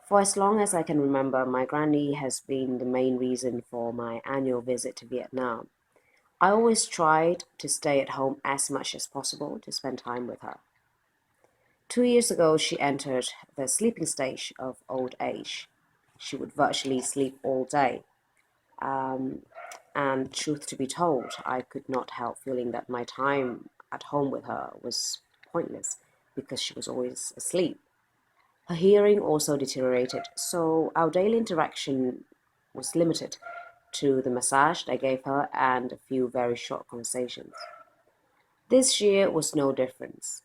For as long as I can remember, my granny has been the main reason for my annual visit to Vietnam. I always tried to stay at home as much as possible to spend time with her. 2 years ago, she entered the sleeping stage of old age. She would virtually sleep all day. Um, and truth to be told, I could not help feeling that my time at home with her was pointless because she was always asleep. Her hearing also deteriorated, so our daily interaction was limited to the massage I gave her and a few very short conversations. This year was no difference,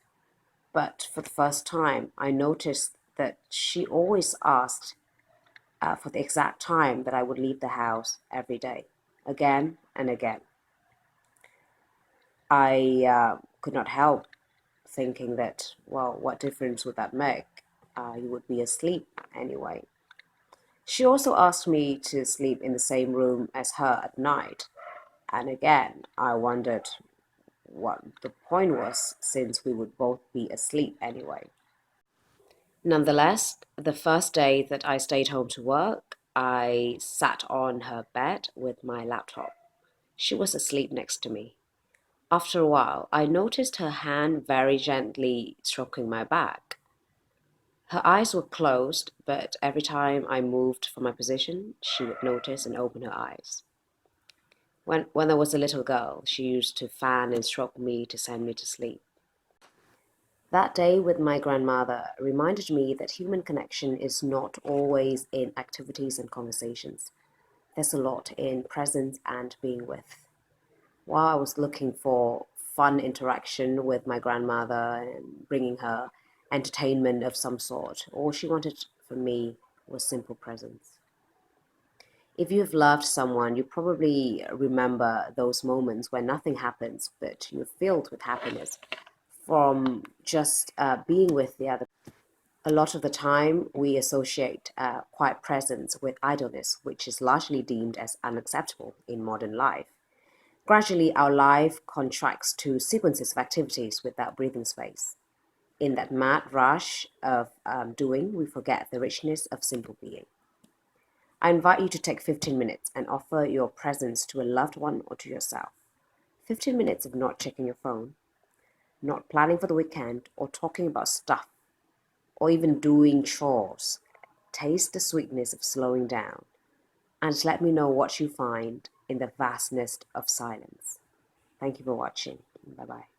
but for the first time, I noticed that she always asked for the exact time that I would leave the house every day, again and again. I could not help thinking that, well, what difference would that make? You would be asleep anyway. She also asked me to sleep in the same room as her at night, and again, I wondered what the point was since we would both be asleep anyway. Nonetheless, the first day that I stayed home to work, I sat on her bed with my laptop. She was asleep next to me. After a while, I noticed her hand very gently stroking my back. Her eyes were closed, but every time I moved from my position, she would notice and open her eyes. When I was a little girl, she used to fan and stroke me to send me to sleep. That day with my grandmother reminded me that human connection is not always in activities and conversations. There's a lot in presence and being with. While I was looking for fun interaction with my grandmother and bringing her entertainment of some sort, all she wanted from me was simple presence. If you've loved someone, you probably remember those moments when nothing happens, but you're filled with happiness from just being with the other. A lot of the time, we associate quiet presence with idleness, which is largely deemed as unacceptable in modern life. Gradually, our life contracts to sequences of activities without breathing space. In that mad rush of doing, we forget the richness of simple being. I invite you to take 15 minutes and offer your presence to a loved one or to yourself. 15 minutes of not checking your phone, not planning for the weekend, or talking about stuff, or even doing chores. Taste the sweetness of slowing down and let me know what you find in the vastness of silence. Thank you for watching. Bye bye.